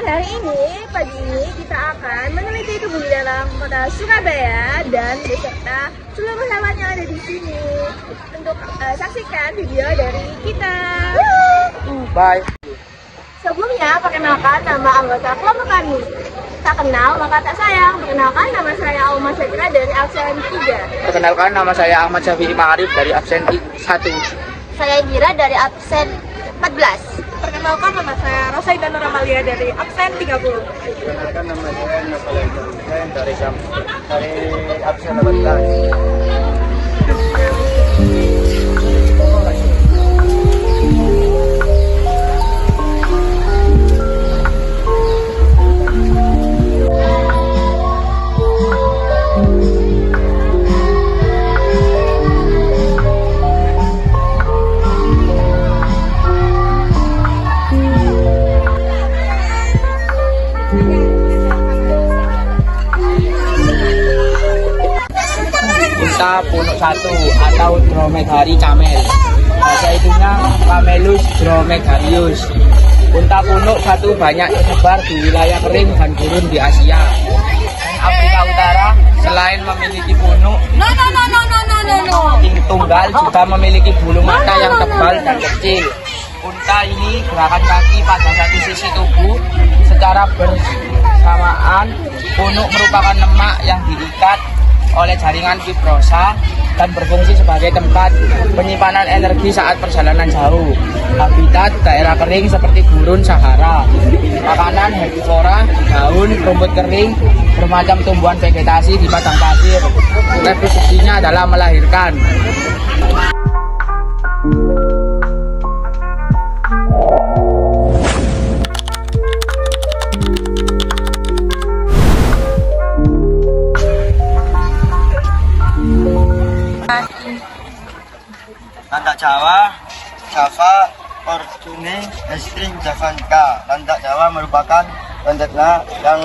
Hari ini, pagi ini kita akan meneliti kebun binatang Kota Surabaya dan beserta seluruh hewan yang ada di sini. Untuk saksikan video dari kita. Bye. Sebelumnya, perkenalkan nama anggota kelompok kami. Tak kenal maka tak sayang. Perkenalkan, nama saya Alma Syakira dari absen 3. Perkenalkan, nama saya Ahmad Syafi'i Ma'arif dari absen 1. Saya Gira dari absen 14. Perkenalkan, nama saya Rosaida Nur Amalia dari absen 30. Perkenalkan, nama saya Nopal Hussein dari absen 18. Unta punuk 1 atau dromedari camel. Bahasa itunya Camelus dromedarius. Unta punuk 1 banyak tersebar di wilayah kering dan gurun di Asia. Afrika Utara selain memiliki punuk, tunggal juga memiliki bulu mata yang tebal dan kecil. Unta ini gerakan kaki pada satu sisi tubuh secara bersamaan. Punuk merupakan lemak yang diikat oleh jaringan fibrosa dan berfungsi sebagai tempat penyimpanan energi saat perjalanan jauh. Habitat daerah kering seperti gurun Sahara. Makanan herbivora, daun, rumput kering, bermacam tumbuhan vegetasi di padang pasir. Reproduksinya adalah melahirkan. Landak Jawa, Java, Fortune, Estring, Javanica. Landak Jawa merupakan landak yang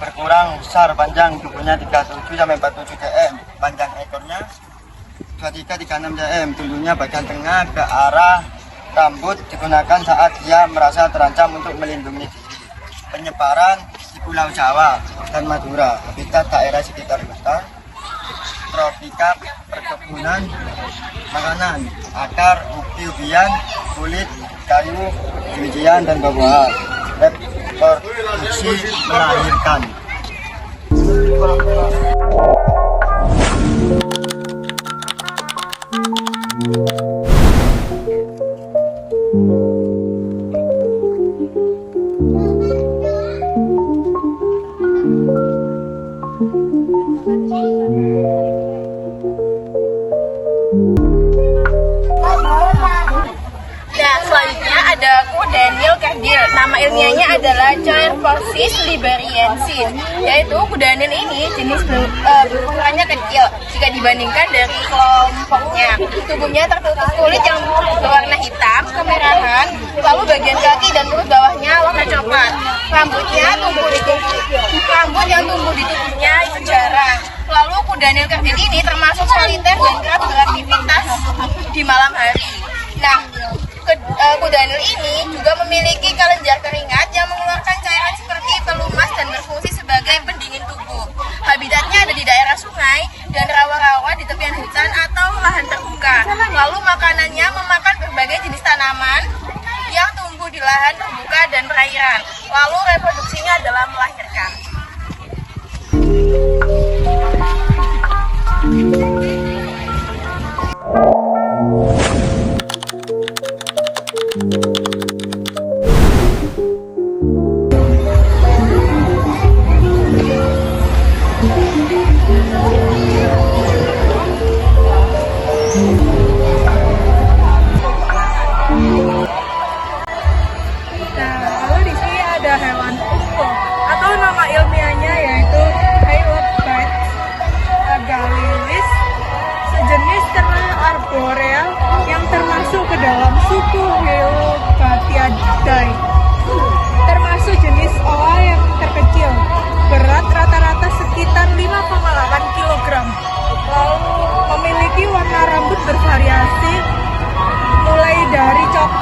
berkurang besar, panjang tubuhnya 37 sampai 47 cm, panjang ekornya 23-36 cm, tunduknya bagian tengah ke arah rambut digunakan saat dia merasa terancam untuk melindungi diri. Penyebaran di Pulau Jawa dan Madura, habitat daerah sekitar hutan tropika, perkebunan, makanan, akar, ubi-ubian, kulit, kayu, bijian, dan buah-buahan. Reproduksi melahirkan. Nah, selanjutnya ada kudanil kerdil. Nama ilmiahnya adalah Choerphorsis liberiensis. Yaitu kudanil ini jenis berukurannya kecil jika dibandingkan dari kelompoknya. Tubuhnya tertutup kulit yang berwarna hitam, kemerahan, lalu bagian kaki dan perut bawahnya warna coklat. Rambut yang tumbuh di tubuhnya jarang. Lalu kudanil kerdil ini termasuk soliter dan kerap beraktivitas di malam hari. Nah, kudanil ini juga memiliki kelenjar keringat yang mengeluarkan cairan seperti pelumas dan berfungsi sebagai pendingin tubuh. Habitatnya ada di daerah sungai dan rawa-rawa di tepian hutan atau lahan terbuka. Lalu makanannya memakan berbagai jenis tanaman yang tumbuh di lahan terbuka dan perairan. Lalu reproduksinya adalah melahirkan. Nah, lalu di sini ada hewan punggung atau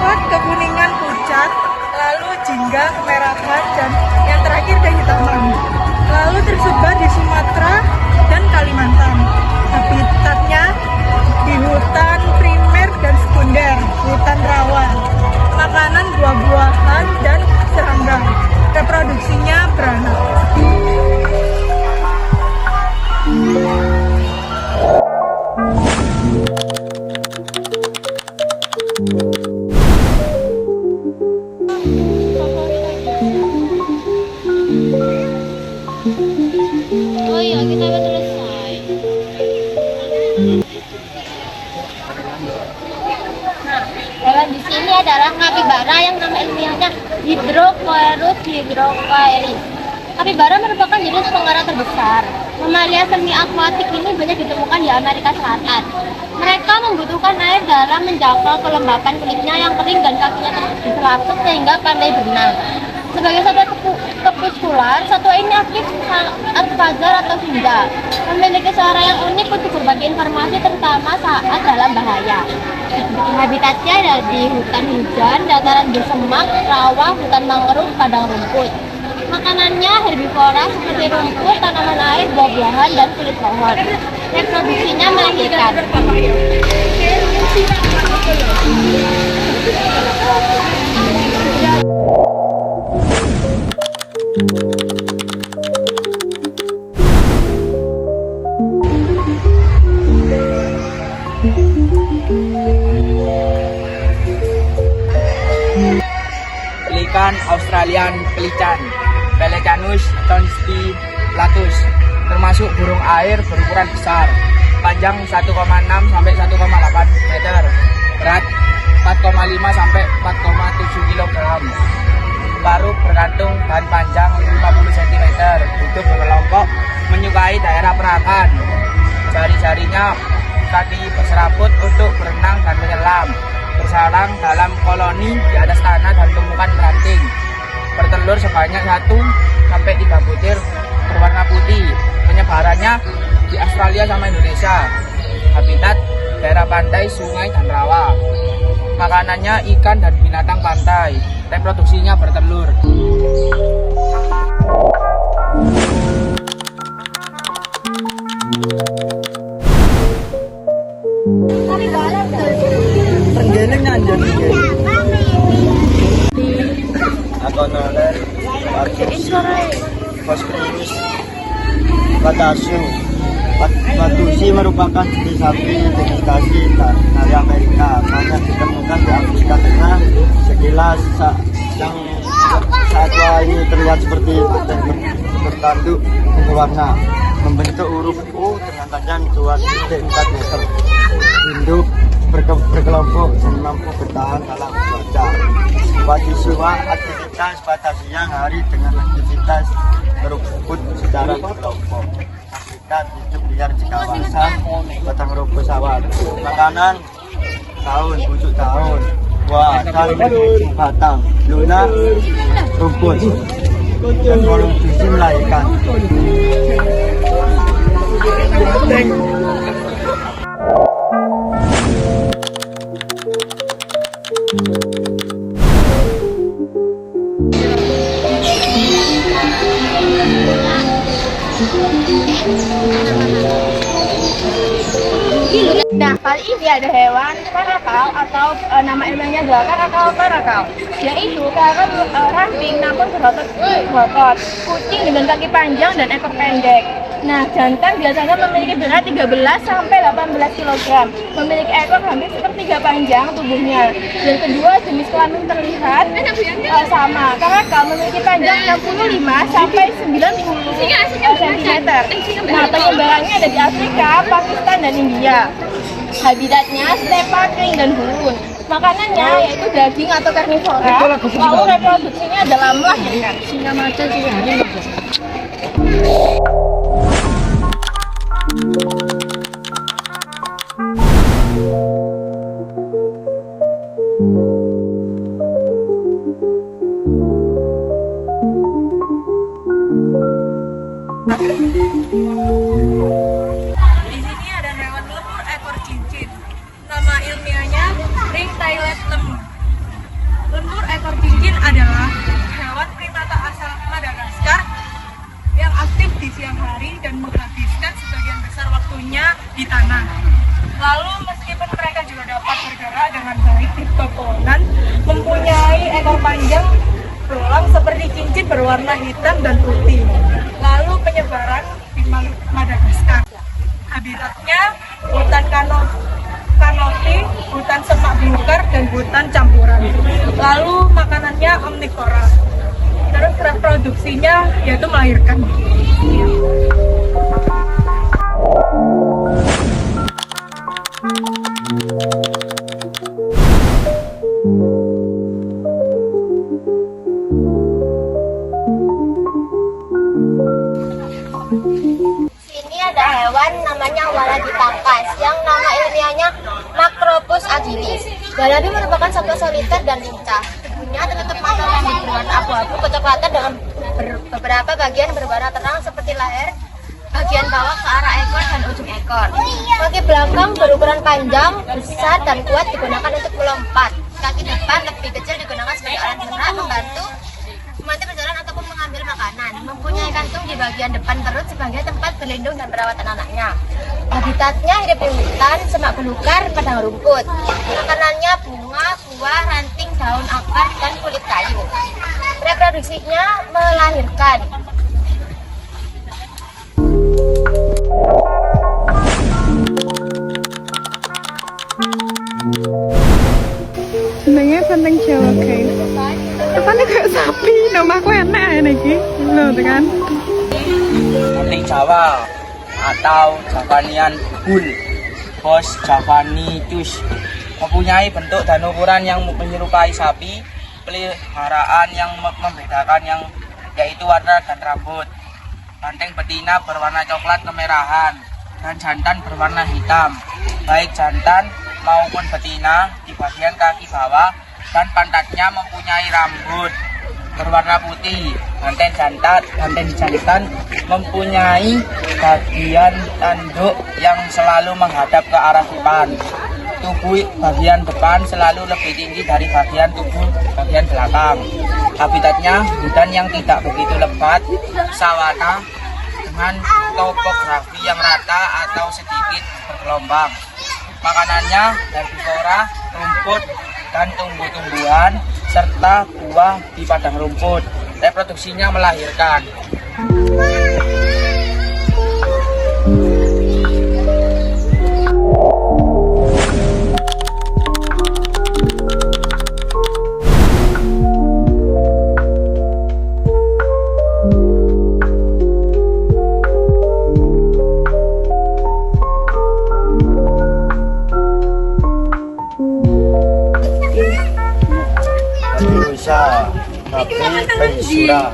coklat, kekuningan pucat, lalu jingga kemerahan, dan yang terakhir kehitaman. Lalu tersebar di Sumatera dan Kalimantan. Habitatnya di hutan primer dan sekunder, hutan rawa. Makanan buah-buahan dan serangga. Reproduksinya beranak. Oh iya, kita udah selesai. Hewan di sini adalah kapibara yang nama ilmiahnya Hydrocoerus hydrocoeris. Kapibara merupakan jenis pengarang terbesar. Mamalia semi akuatik ini banyak ditemukan di Amerika Selatan. Mereka membutuhkan air dalam menjaga kelembapan kulitnya yang kering dan kakinya terselaput sehingga pandai berenang. Sebagai satwa krepuskular, satwa ini aktif saat fajar atau senja. Memiliki suara yang unik untuk berbagi informasi terutama saat dalam bahaya. Habitatnya ada di hutan hujan, dataran bersemak, rawa, hutan mangrove, padang rumput. Makanannya herbivora seperti rumput, tanaman air, buah-buahan, dan kulit pohon. Reproduksinya melahirkan. Pelikan Australian pelican, Pelecanus tonstillatus, termasuk burung air berukuran besar, panjang 1,6 sampai 1,8 meter, berat 4,5 sampai 4,7 kg, paruh berkantung dan panjang 50 cm, hidup berkelompok, menyukai daerah perakan, jari-jarinya kaki berserabut untuk berenang dan menyelam, bersarang dalam koloni di atas tanah dan tumpukan ranting, bertelur sebanyak 1 sampai 3 butir berwarna putih. Penyebarannya di Australia sama Indonesia. Habitat daerah pantai, sungai, dan rawa. Makanannya ikan dan binatang pantai. Reproduksinya bertelur. Penggiling anjir. Agonoler, Foscrius, Patasu. Patusi merupakan jenis sapi domestikasi dari Amerika. Banyak ditemukan di Afrika Tengah. Sekilas yang satwa ini terlihat seperti bertanduk berwarna, membentuk huruf U dengan panjang 2,4 meter. Induk berkelompok dan mampu bertahan dalam cuaca. Wadisua aktivitas pada siang hari dengan aktivitas berumput secara berkelompok. Habitat hidup liar di kawasan batang rumput sawah. Makanan daun, pucuk daun, buah dan batang, lunak, rumput. Dan reproduksi melahirkan. Nah, kali ini ada hewan karakal atau nama ilmiahnya adalah karakal, yaitu karakal ramping namun berotot, kucing dengan kaki panjang dan ekor pendek. Nah, jantan biasanya memiliki berat 13 sampai 18 kg, memiliki ekor hampir sepertiga panjang tubuhnya. Yang kedua, jenis kelamin terlihat sama. Karakal memiliki panjang 65 sampai 90 cm. Nah, penyebarannya ada di Afrika, Pakistan, dan India. Habitatnya stepa, kering, dan gurun. Makanannya yaitu daging atau karnivora. Lalu reproduksinya adalah melahirkan. Singa macan sih hari. Di sini ada hewan lemur ekor cincin. Nama ilmiahnya ring tailed lemur. adalah hewan primata asal Madagaskar yang aktif di siang hari dan menghabiskan sebagian besar waktunya di tanah. Lalu meskipun mereka juga dapat bergerak dengan baik di pepohonan, mempunyai ekor panjang berulang seperti cincin berwarna hitam dan putih. Lalu penyebaran di Madagaskar. Habitatnya hutan kanopi, hutan semak belukar, dan hutan campuran. Lalu makanannya omnivora. Terus reproduksinya yaitu melahirkan. Sini ada hewan namanya walabi tangkas yang nama ilmiahnya Macropus agilis. Walabi merupakan satwa soliter dan lincah. Tubuhnya tertutup mata rambut berwarna abu-abu kecoklatan dengan beberapa bagian berwarna terang seperti leher, bagian bawah ke arah ekor dan ujung ekor. Kaki belakang berukuran panjang, besar dan kuat digunakan untuk melompat. Kaki depan lebih kecil digunakan sebagai alat gerak membantu memanti berjalan ataupun mengambil makanan. Mempunyai kantung di bagian depan perut sebagai tempat berlindung dan perawatan anaknya. Habitatnya hidup di hutan, semak belukar, padang rumput. Makanannya bunga, buah, ranting, daun akar, dan kulit kayu. Reproduksinya melahirkan. Senengnya Banteng Jawa guys. Depannya kayak sapi, namaku enak ya nih, loh kan? Banteng Jawa atau Javanian Bull, Bos Javanicus, mempunyai bentuk dan ukuran yang menyerupai sapi. Peliharaan yang membedakan yaitu warna dan rambut. Banteng betina berwarna coklat kemerahan dan jantan berwarna hitam. Baik jantan maupun betina di bagian kaki bawah dan pantatnya mempunyai rambut berwarna putih. Banteng jantan mempunyai bagian tanduk yang selalu menghadap ke arah depan. Tubuh bagian depan selalu lebih tinggi dari bagian tubuh bagian belakang. Habitatnya hutan yang tidak begitu lebat, sawana dengan topografi yang rata atau sedikit bergelombang. Makanannya herbivora, rumput dan tumbuh-tumbuhan serta buah di padang rumput. Reproduksinya melahirkan. Sapi pensura.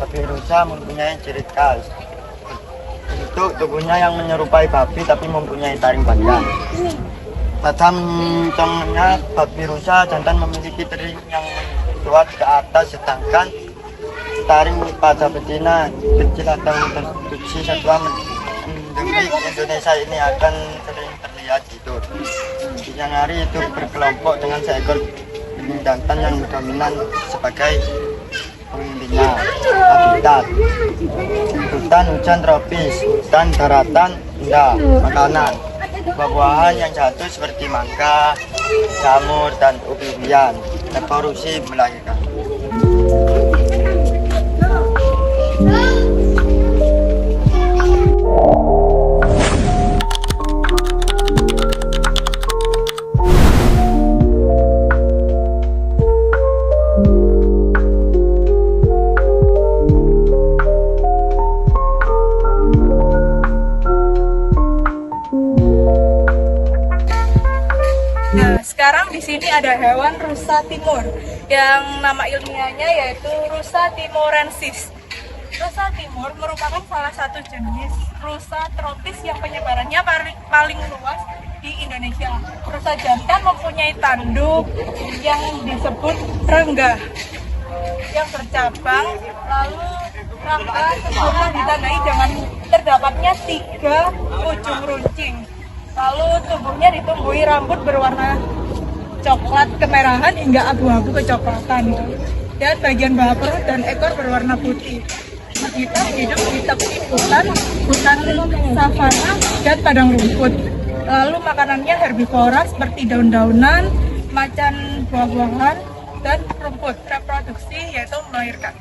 Sapi rusa mempunyai ciri khas. Bentuk tubuhnya yang menyerupai babi tapi mempunyai taring panjang. Pada contohnya babi rusa jantan memiliki taring yang kuat ke atas, sedangkan taring pada betina kecil atau reproduksi satwa endemik Indonesia ini akan sering terlihat tidur. Di siang hari itu berkelompok dengan seekor jantan yang dominan sebagai pemimpinnya. Habitat hutan hujan tropis, hutan daratan rendah. Makanan buah-buahan yang jatuh seperti mangga, jamur, dan ubi-ubian. Reproduksi melahirkan. Sekarang di sini ada hewan rusa timur yang nama ilmiahnya yaitu Rusa timorensis. Rusa timur merupakan salah satu jenis rusa tropis yang penyebarannya paling luas di Indonesia. Rusa jantan mempunyai tanduk yang disebut rengga yang bercabang, lalu rangka sempurna ditandai dengan terdapatnya 3 ujung runcing. Lalu tubuhnya ditumbuhi rambut berwarna coklat kemerahan hingga abu-abu kecoklatan. dan bagian bawah perut dan ekor berwarna putih. Habitat hidup di tepi hutan savana dan padang rumput. Lalu makanannya herbivora seperti daun-daunan, macan buah-buahan, dan rumput. Reproduksi yaitu melahirkan.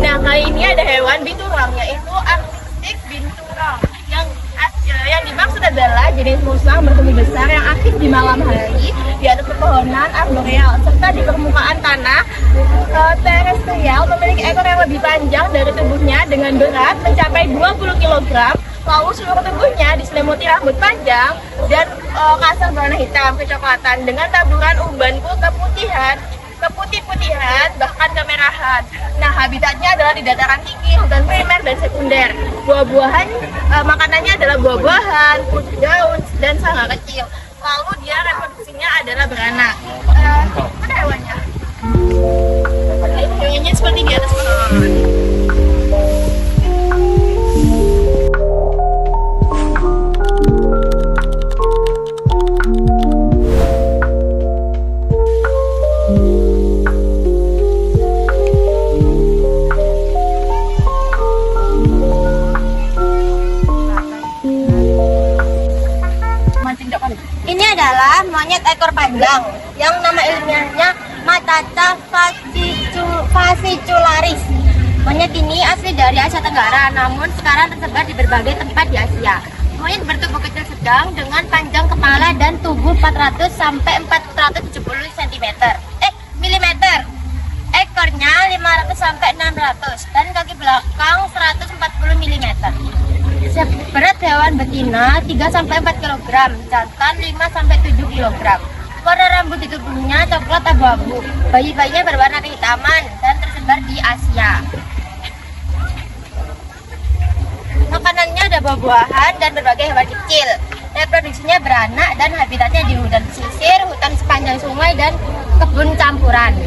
Nah, kali ini ada hewan binturong, yaitu Arctic binturong. Yang dimaksud adalah jenis musang bertubuh besar yang aktif di malam hari di atas pepohonan arboreal serta di permukaan tanah terestrial, memiliki ekor yang lebih panjang dari tubuhnya dengan berat mencapai 20 kg. Lalu seluruh tubuhnya diselimuti rambut panjang dan kasar berwarna hitam kecoklatan dengan taburan uban keputih-putihan bahkan kemerahan. Nah, habitatnya adalah di dataran tinggi, hutan primer dan sekunder. Buah-buahan, makanannya adalah buah-buahan, putih daun dan serangga kecil. Lalu dia reproduksinya adalah beranak. Mana hewannya? Hewannya seperti di atas pohon. Ini adalah monyet ekor panjang yang nama ilmiahnya Matata fascicularis. Monyet ini asli dari Asia Tenggara, namun sekarang tersebar di berbagai tempat di Asia. Monyet bertubuh kecil sedang dengan panjang kepala dan tubuh 400 sampai 470 cm. Milimeter. Ekornya 500 sampai 600 dan kaki belakang 140 mm. Berat hewan betina 3-4 kg, jantan 5-7 kg. Warna rambut di tubuhnya coklat abu-abu. Bayi-bayinya berwarna kehitaman dan tersebar di Asia. Makanannya ada buah-buahan dan berbagai hewan kecil. Reproduksinya beranak dan habitatnya di hutan pesisir, hutan sepanjang sungai, dan kebun campuran.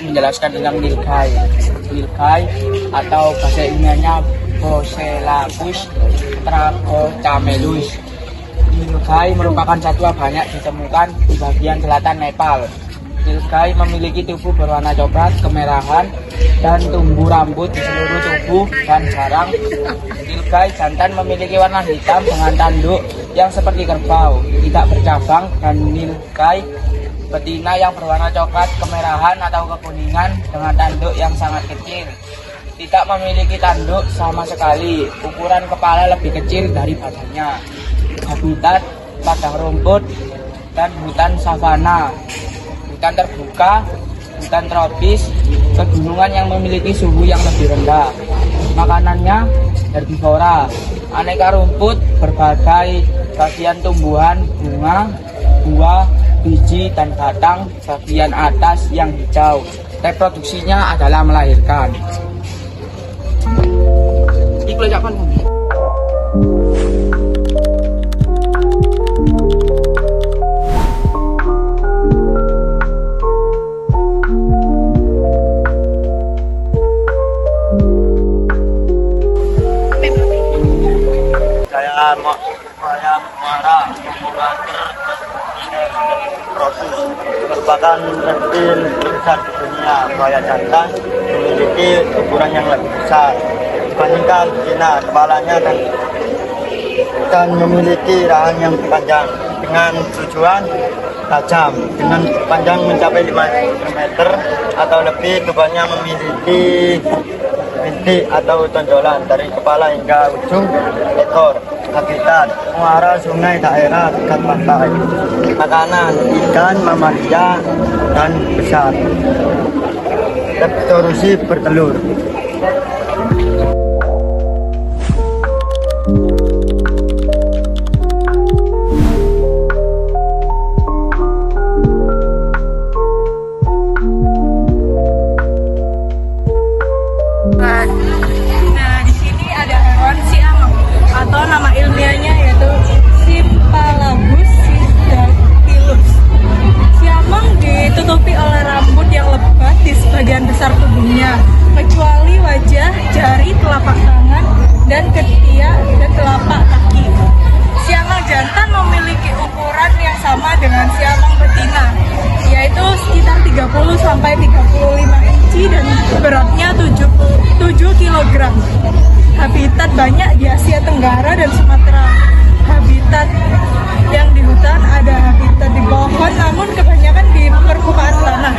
Menjelaskan tentang nilkai. Nilkai atau bahasa ilmiahnya Phocoelacus trachocamelus. Nilkai merupakan satwa banyak ditemukan di bagian selatan Nepal. Nilkai memiliki tubuh berwarna coklat kemerahan dan tumbuh rambut di seluruh tubuh dan sarang. Nilkai jantan memiliki warna hitam dengan tanduk yang seperti kerbau, tidak bercabang, dan nilkai betina yang berwarna coklat kemerahan atau kekuningan dengan tanduk yang sangat kecil. Tidak memiliki tanduk sama sekali. Ukuran kepala lebih kecil dari badannya. Habitat padang rumput dan hutan savana, hutan terbuka, hutan tropis, pegunungan yang memiliki suhu yang lebih rendah. Makanannya herbivora, aneka rumput, berbagai bagian tumbuhan, bunga, buah, biji dan batang bagian atas yang hijau. Reproduksinya adalah melahirkan. Ikut jawaban. Saya Muara merupakan reptil terbesar di dunia. Buaya jantan memiliki ukuran yang lebih besar dibandingkan betina. Kepalanya dan memiliki rahang yang panjang dengan tujuan tajam dengan panjang mencapai 5 meter atau lebih. Tubuhnya memiliki bintik atau tonjolan dari kepala hingga ujung ekor. Habitat muara sungai daerah dekat pantai. Makanan ikan, mamalia, dan besar. Reproduksi bertelur. banyak di Asia Tenggara dan Sumatera. Habitat yang di hutan ada habitat di pohon, namun kebanyakan di permukaan tanah.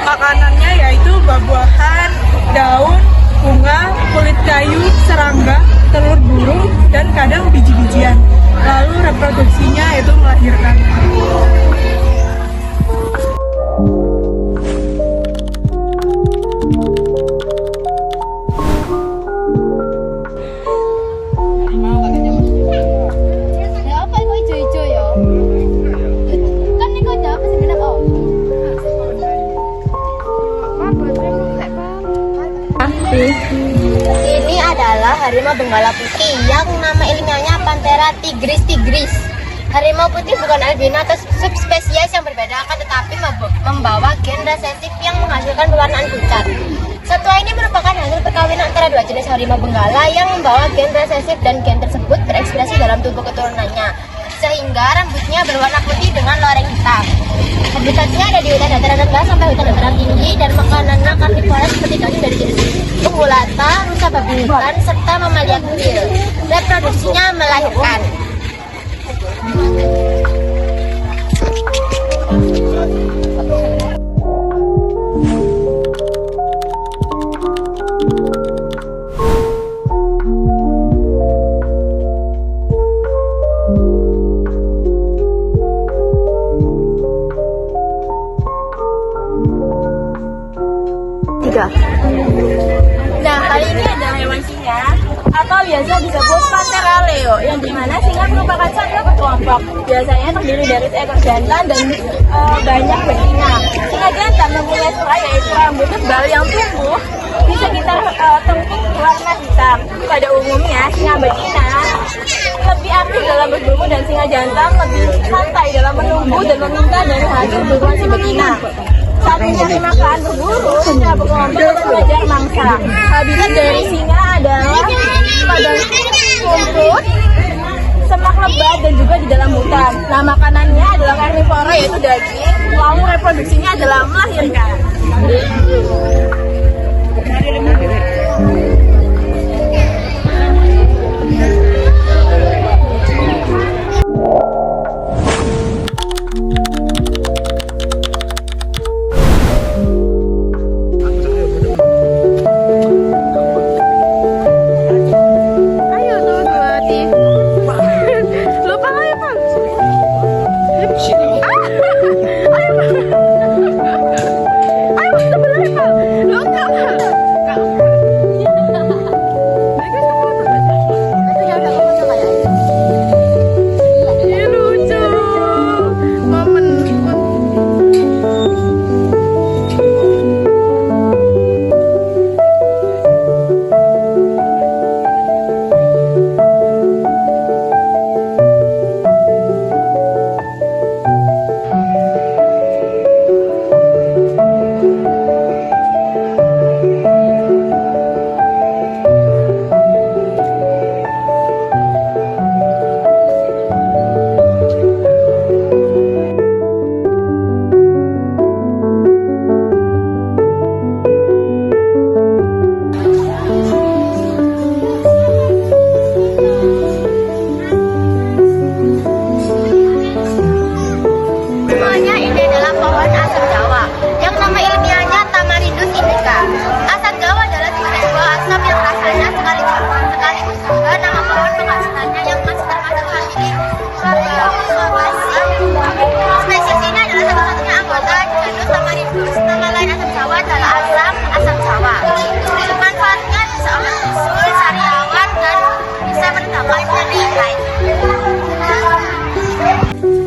Makanannya yaitu buah-buahan, daun, bunga, kulit kayu, serangga, telur burung, dan kadang biji-bijian. Lalu reproduksinya itu melahirkan. Ya apa itu ijo-ijo ya? Kan ini kok apa sih genap oh? Ini adalah harimau benggala putih yang nama ilmiahnya Panthera tigris. Harimau putih bukan albino atau subspesies yang berbeda, akan tetapi membawa gen resesif yang menghasilkan pewarnaan pucat. Satwa ini merupakan hasil perkawinan antara dua jenis harimau benggala yang membawa gen resesif, dan gen tersebut berekspresi dalam tubuh keturunannya, sehingga rambutnya berwarna putih dengan loreng hitam. Habitatnya ada di hutan dataran rendah sampai hutan dataran tinggi, dan makanannya karnivora seperti daging dari jenis ungulata, rusa babi hutan, serta mamalia kecil. Reproduksinya melahirkan. Nah, kali ini ada hewan singa atau biasa disebut Panthera leo, yang dimana singa merupakan satwa berkelompok. Biasanya terdiri dari seekor jantan dan banyak betina. Singa jantan mempunyai suara yaitu rambut tebal yang tumbuh di sekitar tengkuk warna hitam. Pada umumnya singa betina lebih aktif dalam berburu, dan singa jantan lebih santai dalam menunggu dan meminta dari hasil buruan si betina. Saat mencari makan berburu, singa berkelompok dan mengejar mangsa. Habitat dari singa adalah padang rumput, semak lebat, dan juga di dalam hutan. Nah, makanannya adalah karnivora yaitu daging, lalu reproduksinya adalah melahirkan.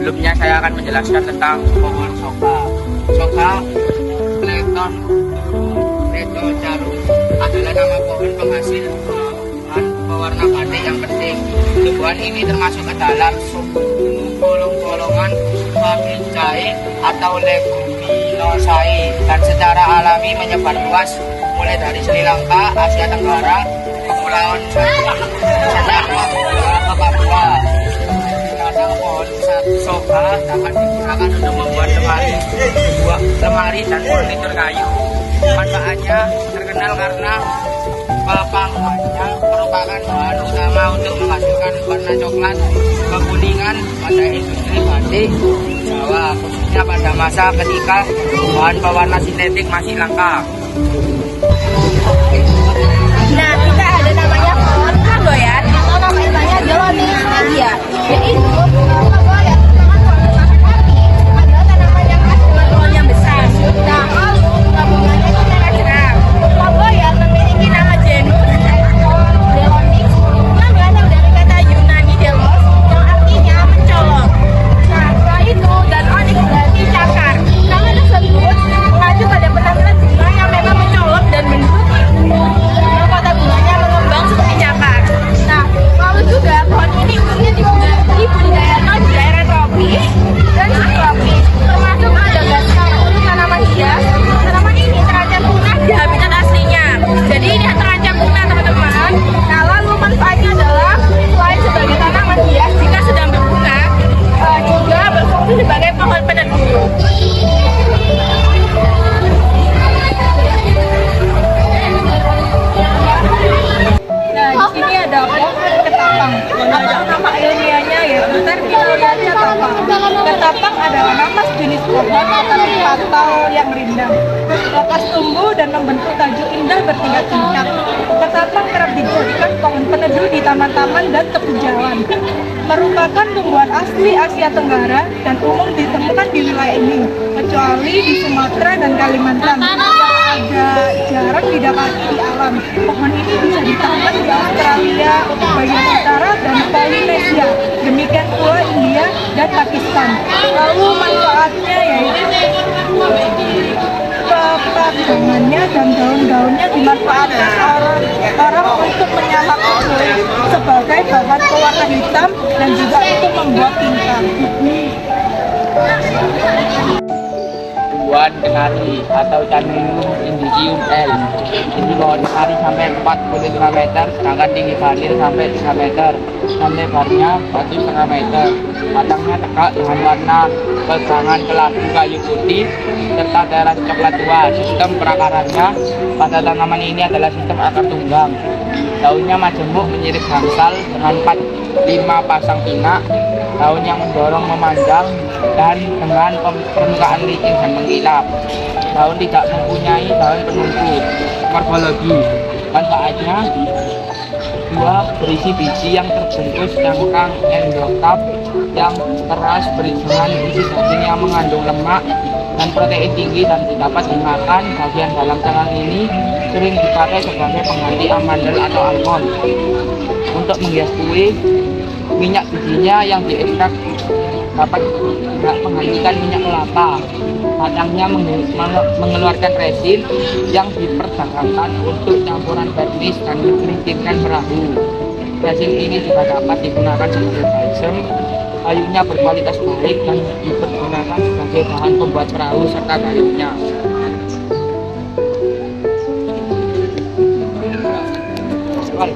Sebelumnya saya akan menjelaskan tentang pohon soka. Soka Clayton Redocharum adalah nama pohon penghasil buah pewarna batik yang penting. Tumbuhan ini termasuk ke dalam suku golong-golongan Fabicaceae atau Leguminosae, dan secara alami menyebar luas mulai dari Sri Lanka, Asia Tenggara, Kepulauan Sunda, ke Papua. Kadang pohon soka dapat digunakan untuk membuat lemari dan furnitur kayu. Manfaatnya terkenal karena pepangannya merupakan merupakan bahan utama untuk menghasilkan warna coklat kekuningan pada industri batik Jawa, khususnya pada masa ketika bahan pewarna sintetik masih langka. Nah, kita ada namanya pohon goyang atau nama ilmiahnya Jelonis media. Jadi itu pohon goyang merupakan pohon api adalah tanaman yang khas dengan pohon yang besar. Nah, lalu gabungannya itu kira-kira pohon goyang memiliki nama genus Jelonis yang berasal dari kata Yunani delos yang artinya mencolok. Nah, setelah itu dan onyx berarti cakar. Nama tersebut mengacu pada penampilan bunga yang memang mencolok dan bentuk mahkota bunganya mengembang seperti cakar. Nah, lalu juga pohon ini umumnya dibudidayakan di daerah tropis dan subtropis, termasuk Madagaskar untuk tanaman hias. Tanaman ini terancam punah di habitat aslinya. Jadi ini terancam punah, teman-teman. Nah, lalu manfaatnya adalah selain sebagai tanaman hias jika sedang berbunga, juga berfungsi sebagai pohon peneduh. Nah, di sini ada pohon ketapang. Nama ilmiahnya yaitu Terpitularia tapang. Ketapang adalah nama sejenis pohon atau yang rindang. Lekas tumbuh dan membentuk tajuk indah bertingkat-tingkat. Ketapang kerap dijadikan pohon peneduh di taman-taman dan tepi jalan. Merupakan tumbuhan asli Asia Tenggara dan umum ditemukan di wilayah ini, kecuali di Sumatera dan Kalimantan. Agak jarang didapati di alam. Pohon ini bisa ditanam di Australia, bagian utara, dan Polinesia. Demikian pula India dan Pakistan. Lalu manfaatnya yaitu pepagangannya dan daun-daunnya dimanfaatkan orang untuk menyalak kulit sebagai bahan pewarna hitam dan juga untuk membuat tinta. Tumbuhan kenari atau Cyanurium indicium L. Ini pohon kenari sampai 45 meter, sedangkan tinggi balir sampai 3 meter, dan lebarnya 1,5 meter. Batangnya tegak dengan warna pegangan kelabu kayu putih serta daerah coklat tua. Sistem perakarannya pada tanaman ini adalah sistem akar tunggang. Daunnya majemuk menyirip bangsal dengan 4-5 pasang pinak. Daun yang mendorong memanjang dan dengan permukaan licin dan mengkilap. Daun tidak mempunyai daun penumpu. Morfologi manfaatnya: buah berisi biji yang terbungkus cangkang endokap yang keras dengan isi daging yang mengandung lemak dan protein tinggi dan dapat dimakan. Bagian dalam cangkang ini sering dipakai sebagai pengganti amandel atau almond. Untuk menghias kue, minyak bijinya yang diekstrak dapat menghasilkan minyak kelapa. Batangnya mengeluarkan resin yang diperdagangkan untuk campuran vernis dan melicinkan perahu. Resin ini juga dapat digunakan sebagai balsam. Kayunya berkualitas baik dan dipergunakan sebagai bahan pembuat perahu serta kayunya. Well,